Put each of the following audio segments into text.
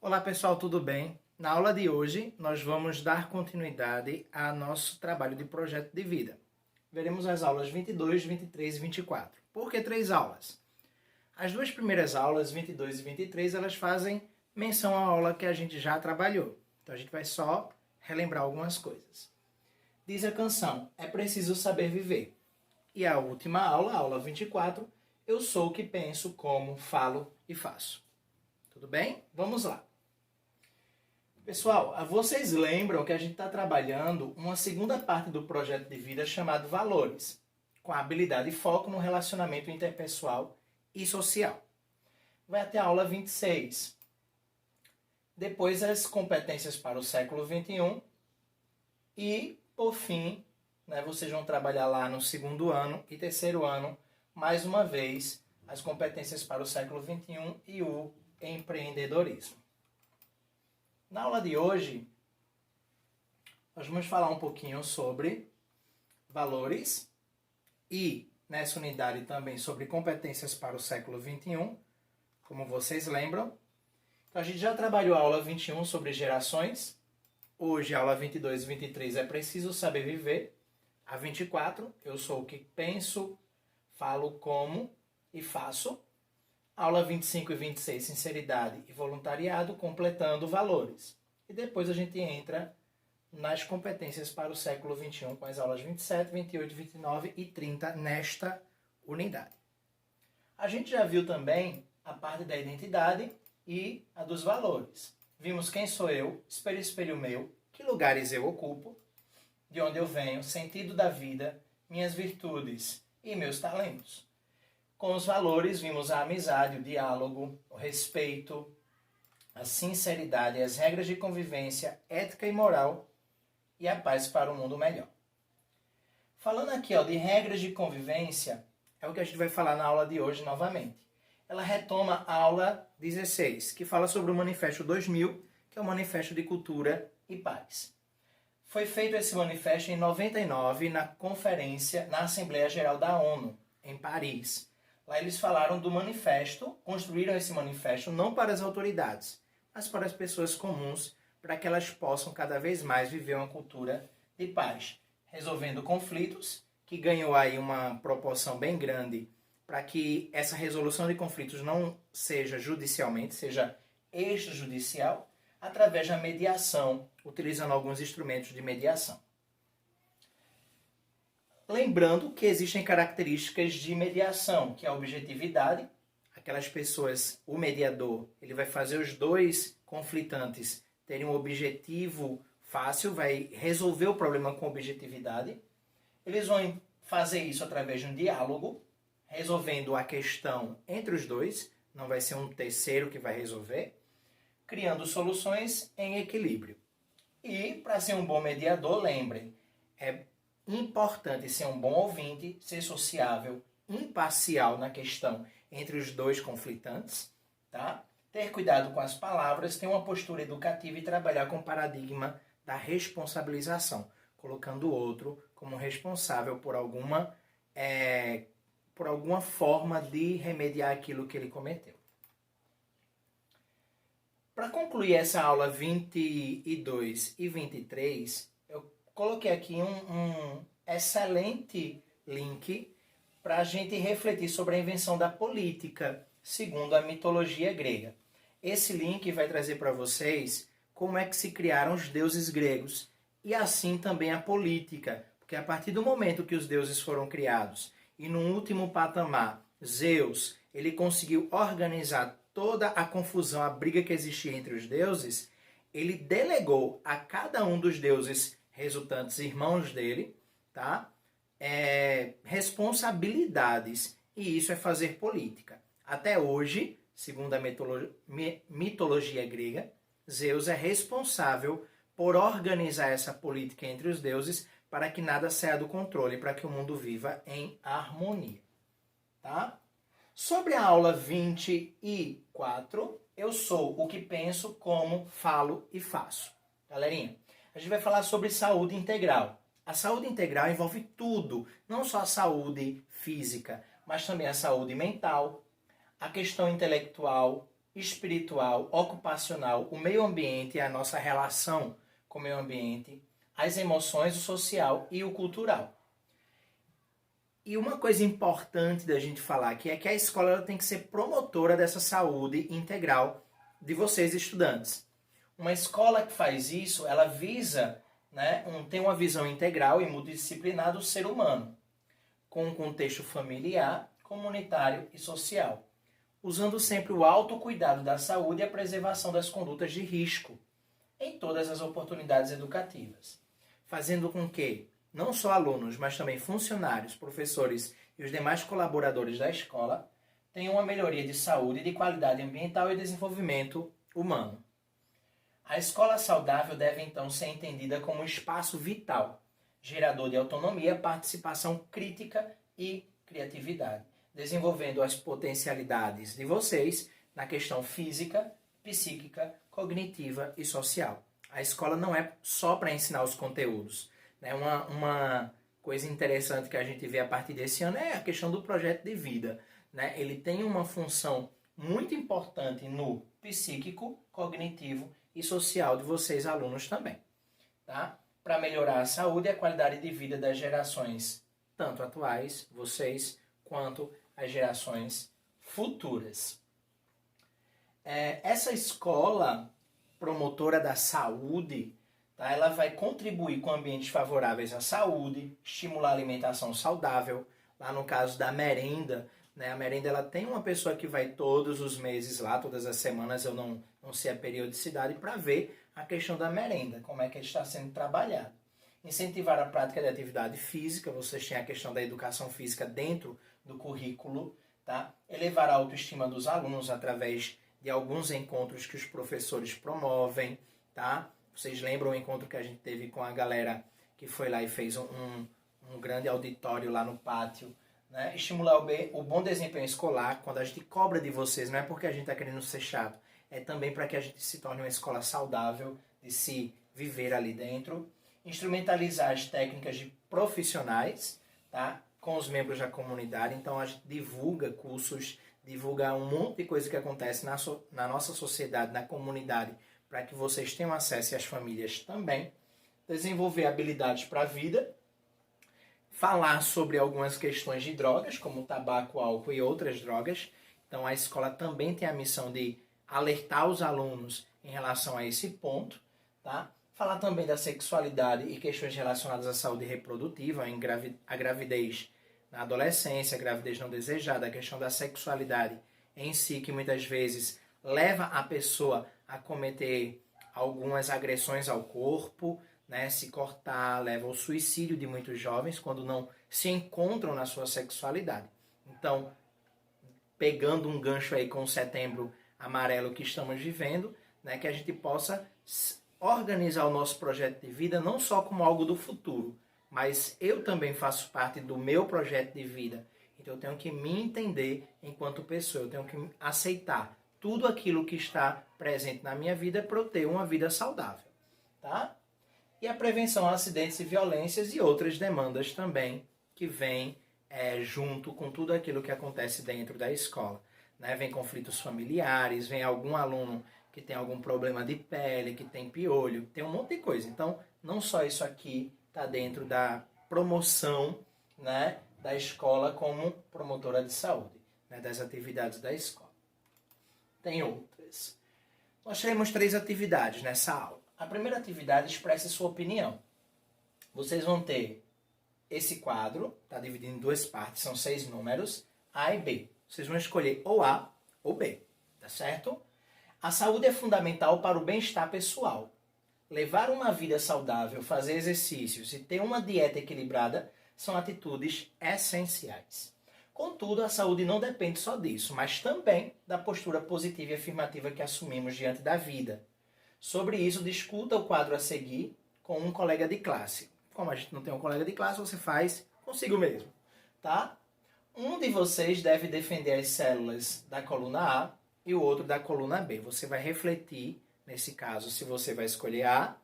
Olá pessoal, tudo bem? Na aula de hoje nós vamos dar continuidade ao nosso trabalho de projeto de vida. Veremos as aulas 22, 23 e 24. Por que 3 aulas? As duas primeiras aulas, 22 e 23, elas fazem menção à aula que a gente já trabalhou. Então a gente vai só relembrar algumas coisas. Diz a canção, é preciso saber viver. E a última aula, a aula 24, eu sou o que penso, como, falo e faço. Tudo bem? Vamos lá. Pessoal, vocês lembram que a gente está trabalhando uma segunda parte do projeto de vida chamado Valores, com a habilidade e foco no relacionamento interpessoal e social. Vai até a aula 26. Depois as competências para o século XXI e, por fim, vocês vão trabalhar lá no segundo ano e terceiro ano, mais uma vez, as competências para o século XXI e o empreendedorismo. Na aula de hoje, nós vamos falar um pouquinho sobre valores e, nessa unidade também, sobre competências para o século XXI, como vocês lembram. Então, a gente já trabalhou a aula 21 sobre gerações. Hoje, a aula 22 e 23 é preciso saber viver. A 24, eu sou o que penso, falo como e faço. Aula 25 e 26, sinceridade e voluntariado, completando valores. E depois a gente entra nas competências para o século XXI, com as aulas 27, 28, 29 e 30 nesta unidade. A gente já viu também a parte da identidade e a dos valores. Vimos quem sou eu, espelho, espelho meu, que lugares eu ocupo, de onde eu venho, sentido da vida, minhas virtudes e meus talentos. Com os valores, vimos a amizade, o diálogo, o respeito, a sinceridade, as regras de convivência, ética e moral e a paz para um mundo melhor. Falando aqui de regras de convivência, é o que a gente vai falar na aula de hoje novamente. Ela retoma a aula 16, que fala sobre o Manifesto 2000, que é o Manifesto de Cultura e Paz. Foi feito esse manifesto em 99 na conferência, na Assembleia Geral da ONU, em Paris. Lá eles falaram do manifesto, construíram esse manifesto não para as autoridades, mas para as pessoas comuns, para que elas possam cada vez mais viver uma cultura de paz, resolvendo conflitos, que ganhou aí uma proporção bem grande, para que essa resolução de conflitos não seja judicialmente, seja extrajudicial, através da mediação, utilizando alguns instrumentos de mediação. Lembrando que existem características de mediação, que é a objetividade. Aquelas pessoas, o mediador, ele vai fazer os dois conflitantes terem um objetivo fácil, vai resolver o problema com objetividade. Eles vão fazer isso através de um diálogo, resolvendo a questão entre os dois, não vai ser um terceiro que vai resolver, criando soluções em equilíbrio. E, para ser um bom mediador, lembrem, é importante ser um bom ouvinte, ser sociável, imparcial na questão entre os dois conflitantes, tá? Ter cuidado com as palavras, ter uma postura educativa e trabalhar com o paradigma da responsabilização, colocando o outro como responsável por alguma forma de remediar aquilo que ele cometeu. Para concluir essa aula 22 e 23, eu coloquei aqui um excelente link para a gente refletir sobre a invenção da política, segundo a mitologia grega. Esse link vai trazer para vocês como é que se criaram os deuses gregos e assim também a política, porque a partir do momento que os deuses foram criados e no último patamar, Zeus, ele conseguiu organizar toda a confusão, a briga que existia entre os deuses, ele delegou a cada um dos deuses resultantes, irmãos dele, tá? Responsabilidades. E isso é fazer política. Até hoje, segundo a mitologia grega, Zeus é responsável por organizar essa política entre os deuses para que nada saia do controle, para que o mundo viva em harmonia. Tá? Sobre a aula 24, eu sou o que penso, como, falo e faço. Galerinha, a gente vai falar sobre saúde integral. A saúde integral envolve tudo, não só a saúde física, mas também a saúde mental, a questão intelectual espiritual, ocupacional, o meio ambiente, a nossa relação com o meio ambiente, as emoções, o social e o cultural. E uma coisa importante da gente falar aqui é que a escola ela tem que ser promotora dessa saúde integral de vocês, estudantes. Uma escola que faz isso, ela visa, né, tem uma visão integral e multidisciplinar do ser humano, com um contexto familiar, comunitário e social, usando sempre o autocuidado da saúde e a preservação das condutas de risco em todas as oportunidades educativas, fazendo com que não só alunos, mas também funcionários, professores e os demais colaboradores da escola tenham uma melhoria de saúde, de qualidade ambiental e desenvolvimento humano. A escola saudável deve então ser entendida como um espaço vital, gerador de autonomia, participação crítica e criatividade, desenvolvendo as potencialidades de vocês na questão física, psíquica, cognitiva e social. A escola não é só para ensinar os conteúdos. Uma coisa interessante que a gente vê a partir desse ano é a questão do projeto de vida. Ele tem uma função muito importante no psíquico, cognitivo e social de vocês, alunos, também. Tá? Para melhorar a saúde e a qualidade de vida das gerações, tanto atuais, vocês, quanto as gerações futuras. Essa escola promotora da saúde, tá? Ela vai contribuir com ambientes favoráveis à saúde, estimular a alimentação saudável. Lá no caso da merenda, a merenda ela tem uma pessoa que vai todos os meses lá, todas as semanas, eu não sei a periodicidade, para ver a questão da merenda, como é que está sendo trabalhado. Incentivar a prática de atividade física, vocês têm a questão da educação física dentro do currículo, tá? Elevar a autoestima dos alunos através de alguns encontros que os professores promovem, tá? Vocês lembram o encontro que a gente teve com a galera que foi lá e fez um grande auditório lá no pátio, né? Estimular o bom desempenho escolar. Quando a gente cobra de vocês, não é porque a gente está querendo ser chato, é também para que a gente se torne uma escola saudável, de se viver ali dentro. Instrumentalizar as técnicas de profissionais, tá? Com os membros da comunidade. Então a gente divulga cursos, divulga um monte de coisa que acontece na nossa sociedade, na comunidade, para que vocês tenham acesso e as famílias também. Desenvolver habilidades para a vida. Falar sobre algumas questões de drogas, como tabaco, álcool e outras drogas. Então a escola também tem a missão de alertar os alunos em relação a esse ponto, tá? Falar também da sexualidade e questões relacionadas à saúde reprodutiva, a gravidez na adolescência, a gravidez não desejada, a questão da sexualidade em si, que muitas vezes leva a pessoa a cometer algumas agressões ao corpo, né? Se cortar, leva ao suicídio de muitos jovens quando não se encontram na sua sexualidade. Então, pegando um gancho aí com o Setembro Amarelo que estamos vivendo, né? Que a gente possa organizar o nosso projeto de vida não só como algo do futuro, mas eu também faço parte do meu projeto de vida. Então eu tenho que me entender enquanto pessoa, eu tenho que aceitar tudo aquilo que está presente na minha vida para eu ter uma vida saudável, tá? E a prevenção a acidentes e violências e outras demandas também que vêm junto com tudo aquilo que acontece dentro da escola, né? Vem conflitos familiares, vem algum aluno que tem algum problema de pele, que tem piolho, tem um monte de coisa. Então, não só isso aqui está dentro da promoção, né, da escola como promotora de saúde, né, das atividades da escola. Tem outras. Nós teremos 3 atividades nessa aula. A primeira atividade expressa sua opinião. Vocês vão ter esse quadro, está dividido em 2 partes, são 6 números, A e B. Vocês vão escolher ou A ou B, tá certo? A saúde é fundamental para o bem-estar pessoal. Levar uma vida saudável, fazer exercícios e ter uma dieta equilibrada são atitudes essenciais. Contudo, a saúde não depende só disso, mas também da postura positiva e afirmativa que assumimos diante da vida. Sobre isso, discuta o quadro a seguir com um colega de classe. Como a gente não tem um colega de classe, você faz consigo mesmo, tá? Um de vocês deve defender as células da coluna A e o outro da coluna B. Você vai refletir, nesse caso, se você vai escolher A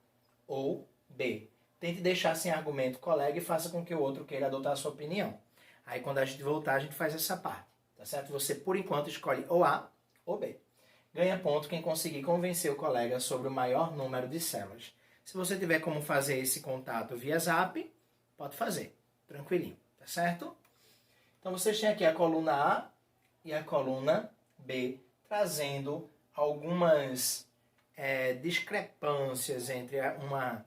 ou B. Tente deixar sem argumento o colega e faça com que o outro queira adotar a sua opinião. Aí, quando a gente voltar, a gente faz essa parte, tá certo? Você, por enquanto, escolhe ou A ou B. Ganha ponto quem conseguir convencer o colega sobre o maior número de células. Se você tiver como fazer esse contato via Zap, pode fazer, tranquilinho, tá certo? Então vocês têm aqui a coluna A e a coluna B, trazendo algumas discrepâncias entre uma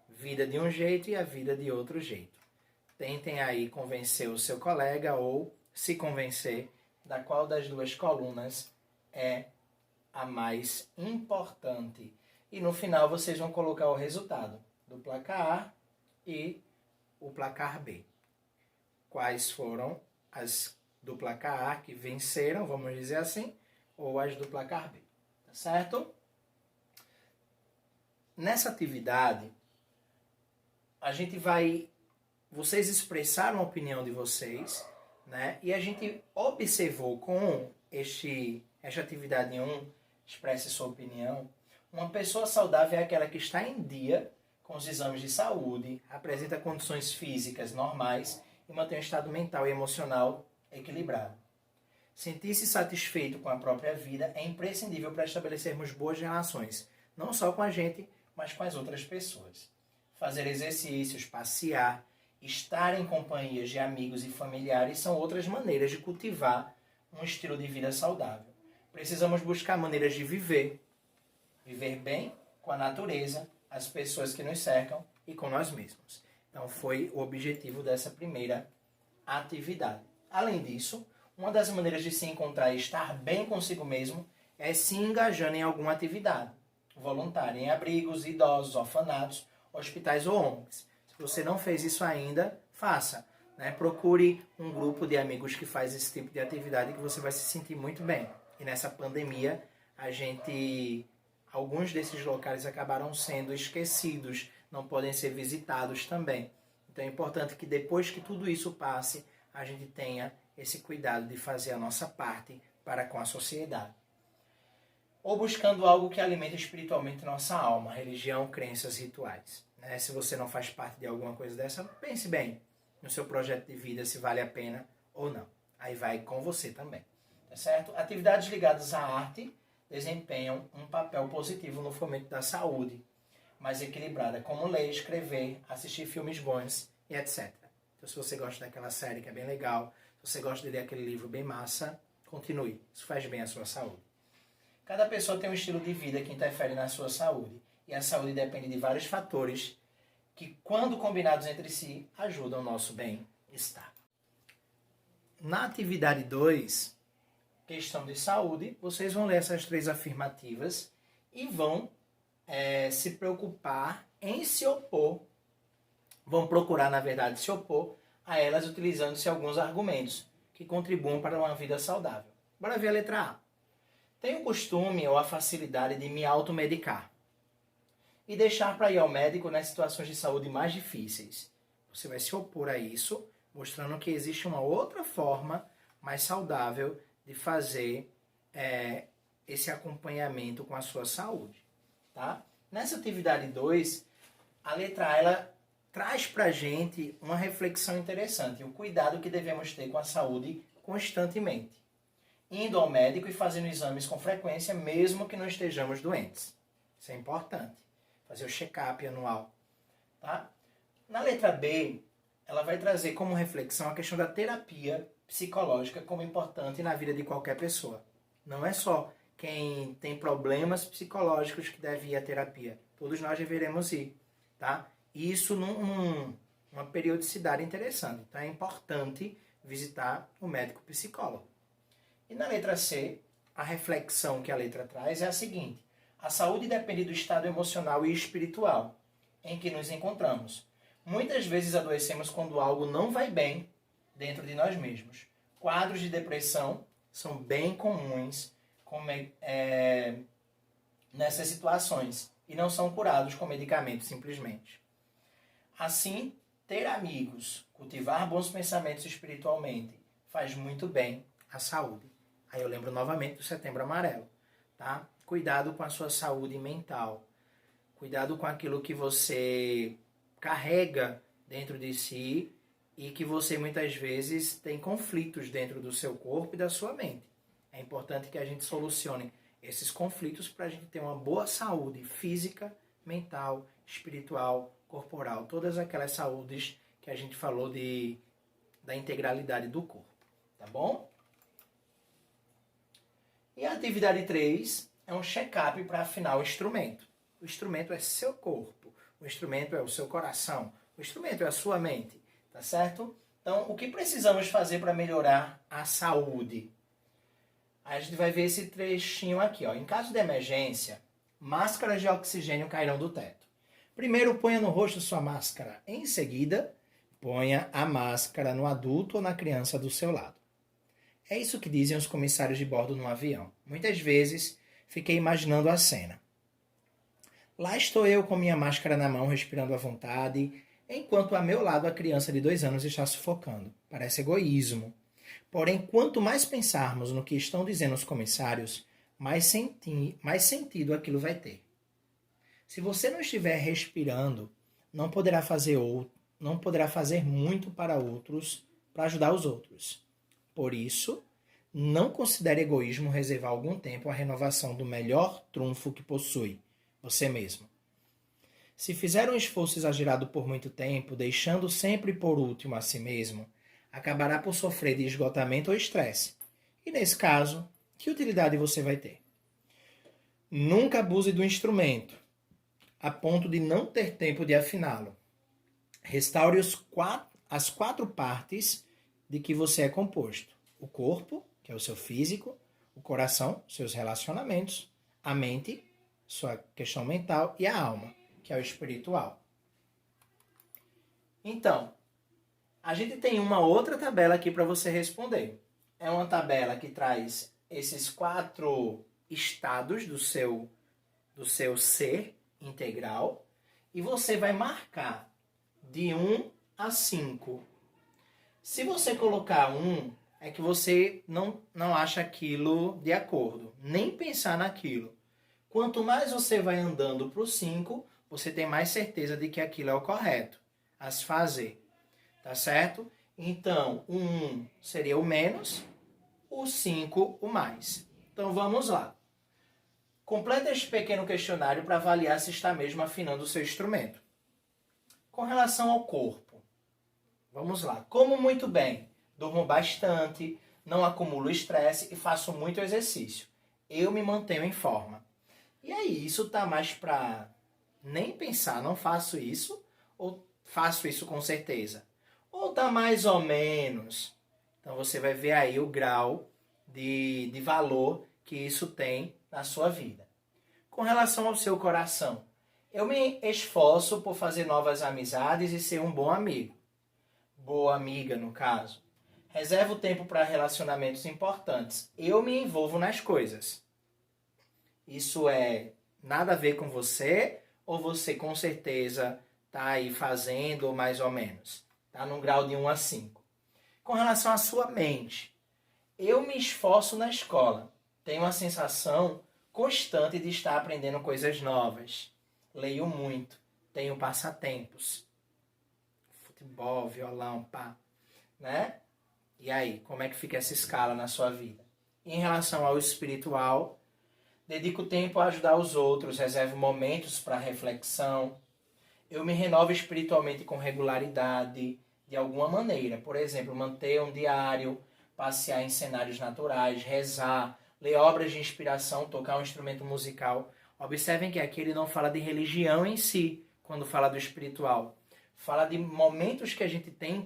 vida de um jeito e a vida de outro jeito. Tentem aí convencer o seu colega ou se convencer da qual das duas colunas é a mais importante. E no final vocês vão colocar o resultado do placar A e o placar B. Quais foram as do placar A que venceram, vamos dizer assim, ou as do placar B. Tá certo? Nessa atividade, vocês expressaram a opinião de vocês, né? E a gente observou com esta atividade 1, expresse sua opinião. Uma pessoa saudável é aquela que está em dia com os exames de saúde, apresenta condições físicas normais e mantém um estado mental e emocional equilibrado. Sentir-se satisfeito com a própria vida é imprescindível para estabelecermos boas relações, não só com a gente, mas com as outras pessoas. Fazer exercícios, passear, estar em companhias de amigos e familiares são outras maneiras de cultivar um estilo de vida saudável. Precisamos buscar maneiras de viver bem com a natureza, as pessoas que nos cercam e com nós mesmos. Então foi o objetivo dessa primeira atividade. Além disso, uma das maneiras de se encontrar e estar bem consigo mesmo é se engajando em alguma atividade voluntária, em abrigos, idosos, orfanatos, hospitais ou ONGs. Se você não fez isso ainda, faça. Né? Procure um grupo de amigos que faz esse tipo de atividade que você vai se sentir muito bem. E nessa pandemia, alguns desses locais acabaram sendo esquecidos, não podem ser visitados também. Então é importante que depois que tudo isso passe, a gente tenha esse cuidado de fazer a nossa parte para com a sociedade. Ou buscando algo que alimente espiritualmente nossa alma, religião, crenças, rituais. Né? Se você não faz parte de alguma coisa dessa, pense bem no seu projeto de vida, se vale a pena ou não. Aí vai com você também. Tá certo? Atividades ligadas à arte desempenham um papel positivo no fomento da saúde, mais equilibrada, como ler, escrever, assistir filmes bons e etc. Então, se você gosta daquela série que é bem legal, se você gosta de ler aquele livro bem massa, continue. Isso faz bem à sua saúde. Cada pessoa tem um estilo de vida que interfere na sua saúde. E a saúde depende de vários fatores que, quando combinados entre si, ajudam o nosso bem-estar. Na atividade 2, questão de saúde, vocês vão ler essas 3 afirmativas e vão se preocupar em se opor, vão procurar, na verdade, se opor a elas utilizando-se alguns argumentos que contribuam para uma vida saudável. Bora ver a letra A. Tenho o costume ou a facilidade de me automedicar e deixar para ir ao médico nas situações de saúde mais difíceis. Você vai se opor a isso, mostrando que existe uma outra forma mais saudável de fazer esse acompanhamento com a sua saúde. Tá? Nessa atividade 2, a letra A ela traz para a gente uma reflexão interessante, o cuidado que devemos ter com a saúde constantemente, indo ao médico e fazendo exames com frequência, mesmo que não estejamos doentes. Isso é importante, fazer o check-up anual. Tá? Na letra B, ela vai trazer como reflexão a questão da terapia psicológica como importante na vida de qualquer pessoa. Não é só quem tem problemas psicológicos que deve ir à terapia. Todos nós deveremos ir. Tá? Isso numa periodicidade interessante. Então é importante visitar o médico psicólogo. E na letra C, a reflexão que a letra traz é a seguinte: a saúde depende do estado emocional e espiritual em que nos encontramos. Muitas vezes adoecemos quando algo não vai bem dentro de nós mesmos. Quadros de depressão são bem comuns nessas situações e não são curados com medicamentos simplesmente. Assim, ter amigos, cultivar bons pensamentos espiritualmente faz muito bem à saúde. Aí eu lembro novamente do Setembro Amarelo. Tá? Cuidado com a sua saúde mental. Cuidado com aquilo que você carrega dentro de si e que você muitas vezes tem conflitos dentro do seu corpo e da sua mente. É importante que a gente solucione esses conflitos para a gente ter uma boa saúde física, mental, espiritual, corporal, todas aquelas saúdes que a gente falou da integralidade do corpo, tá bom? E a atividade 3 é um check-up para afinar o instrumento. O instrumento é seu corpo, o instrumento é o seu coração, o instrumento é a sua mente, tá certo? Então, o que precisamos fazer para melhorar a saúde? A gente vai ver esse trechinho aqui, ó. Em caso de emergência, máscaras de oxigênio cairão do teto. Primeiro, ponha no rosto sua máscara. Em seguida, ponha a máscara no adulto ou na criança do seu lado. É isso que dizem os comissários de bordo no avião. Muitas vezes, fiquei imaginando a cena. Lá estou eu com minha máscara na mão, respirando à vontade, enquanto a meu lado a criança de 2 anos está sufocando. Parece egoísmo. Porém, quanto mais pensarmos no que estão dizendo os comissários, mais sentido aquilo vai ter. Se você não estiver respirando, não poderá fazer muito para ajudar os outros. Por isso, não considere egoísmo reservar algum tempo à renovação do melhor trunfo que possui, você mesmo. Se fizer um esforço exagerado por muito tempo, deixando sempre por último a si mesmo, acabará por sofrer de esgotamento ou estresse. E nesse caso, que utilidade você vai ter? Nunca abuse do instrumento, a ponto de não ter tempo de afiná-lo. Restaure as 4 partes de que você é composto. O corpo, que é o seu físico, o coração, seus relacionamentos, a mente, sua questão mental, e a alma, que é o espiritual. Então, a gente tem uma outra tabela aqui para você responder. É uma tabela que traz esses 4 estados do seu ser integral e você vai marcar de 1 a 5. Se você colocar 1, é que você não acha aquilo de acordo, nem pensar naquilo. Quanto mais você vai andando para o 5, você tem mais certeza de que aquilo é o correto a se fazer. Tá certo? Então, o 1 seria o menos, o 5 o mais. Então, vamos lá. Completa este pequeno questionário para avaliar se está mesmo afinando o seu instrumento. Com relação ao corpo, vamos lá. Como muito bem, durmo bastante, não acumulo estresse e faço muito exercício. Eu me mantenho em forma. E aí, isso tá mais para nem pensar, não faço isso, ou faço isso com certeza? Ou tá mais ou menos? Então você vai ver aí o grau de valor que isso tem na sua vida. Com relação ao seu coração, eu me esforço por fazer novas amizades e ser um bom amigo. Boa amiga, no caso. Reservo tempo para relacionamentos importantes. Eu me envolvo nas coisas. Isso é nada a ver com você ou você com certeza está aí fazendo ou mais ou menos? Está num grau de 1 a 5. Com relação à sua mente, eu me esforço na escola. Tenho a sensação constante de estar aprendendo coisas novas. Leio muito. Tenho passatempos. Futebol, violão, pá. Né? E aí, como é que fica essa escala na sua vida? Em relação ao espiritual, dedico tempo a ajudar os outros, reservo momentos para reflexão. Eu me renovo espiritualmente com regularidade, de alguma maneira. Por exemplo, manter um diário, passear em cenários naturais, rezar, ler obras de inspiração, tocar um instrumento musical. Observem que aqui ele não fala de religião em si, quando fala do espiritual. Fala de momentos que a gente tem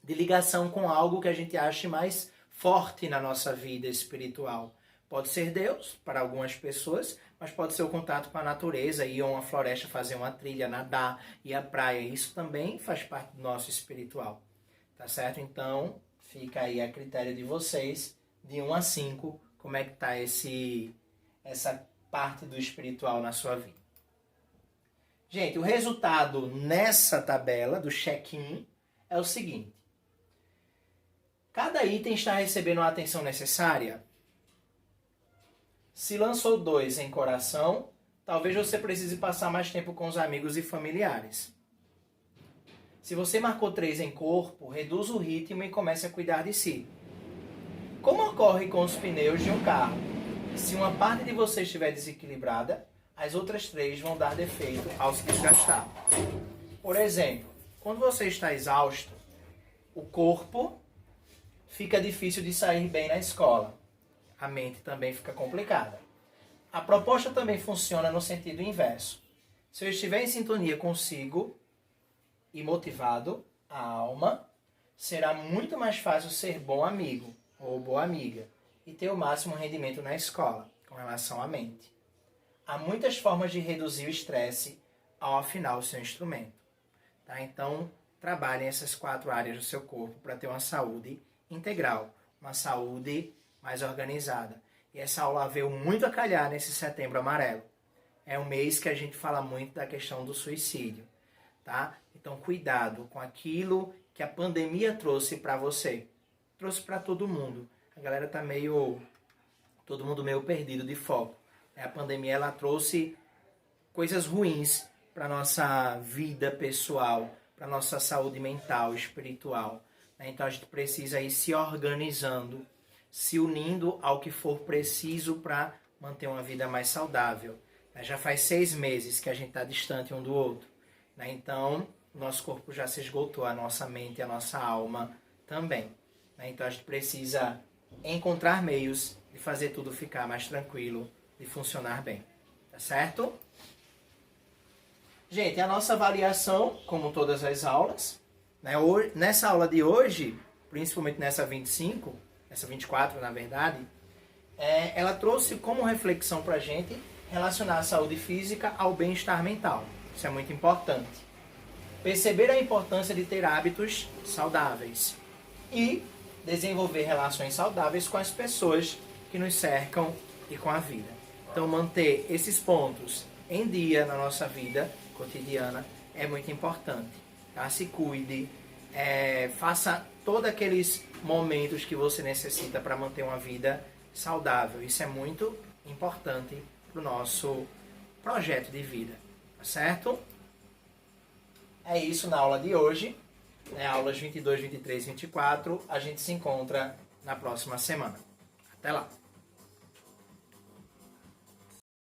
de ligação com algo que a gente ache mais forte na nossa vida espiritual. Pode ser Deus, para algumas pessoas, mas pode ser o contato com a natureza, ir a uma floresta, fazer uma trilha, nadar, ir à praia. Isso também faz parte do nosso espiritual. Tá certo? Então, fica aí a critério de vocês, de 1 a 5, como é que está essa parte do espiritual na sua vida. Gente, o resultado nessa tabela do check-in é o seguinte. Cada item está recebendo a atenção necessária? Se lançou 2 em coração, talvez você precise passar mais tempo com os amigos e familiares. Se você marcou 3 em corpo, reduza o ritmo e comece a cuidar de si. Como ocorre com os pneus de um carro? Se uma parte de você estiver desequilibrada, as outras 3 vão dar defeito ao se desgastar. Por exemplo, quando você está exausto, o corpo fica difícil de sair bem na escola. A mente também fica complicada. A proposta também funciona no sentido inverso. Se eu estiver em sintonia consigo e motivado, a alma, será muito mais fácil ser bom amigo ou boa amiga e ter o máximo rendimento na escola, com relação à mente. Há muitas formas de reduzir o estresse ao afinar o seu instrumento. Tá? Então, trabalhem essas 4 áreas do seu corpo para ter uma saúde integral, uma saúde mais organizada. E essa aula veio muito a calhar nesse Setembro Amarelo. É um mês que a gente fala muito da questão do suicídio, tá? Então, cuidado com aquilo que a pandemia trouxe para você. Trouxe para todo mundo. A galera tá todo mundo meio perdido de foco. A pandemia, ela trouxe coisas ruins para nossa vida pessoal, para nossa saúde mental, espiritual. Então, a gente precisa ir se organizando, se unindo ao que for preciso para manter uma vida mais saudável. Já faz 6 meses que a gente está distante um do outro. Então, o nosso corpo já se esgotou, a nossa mente e a nossa alma também. Então, a gente precisa encontrar meios de fazer tudo ficar mais tranquilo, de funcionar bem. Tá certo? Gente, a nossa avaliação, como todas as aulas, nessa aula de hoje, principalmente nessa 25, essa 24 na verdade, ela trouxe como reflexão para a gente relacionar a saúde física ao bem-estar mental. Isso é muito importante. Perceber a importância de ter hábitos saudáveis e desenvolver relações saudáveis com as pessoas que nos cercam e com a vida. Então, manter esses pontos em dia na nossa vida cotidiana é muito importante. Tá? Se cuide, faça todos aqueles momentos que você necessita para manter uma vida saudável. Isso é muito importante para o nosso projeto de vida, tá certo? É isso na aula de hoje, aulas 22, 23 e 24. A gente se encontra na próxima semana. Até lá!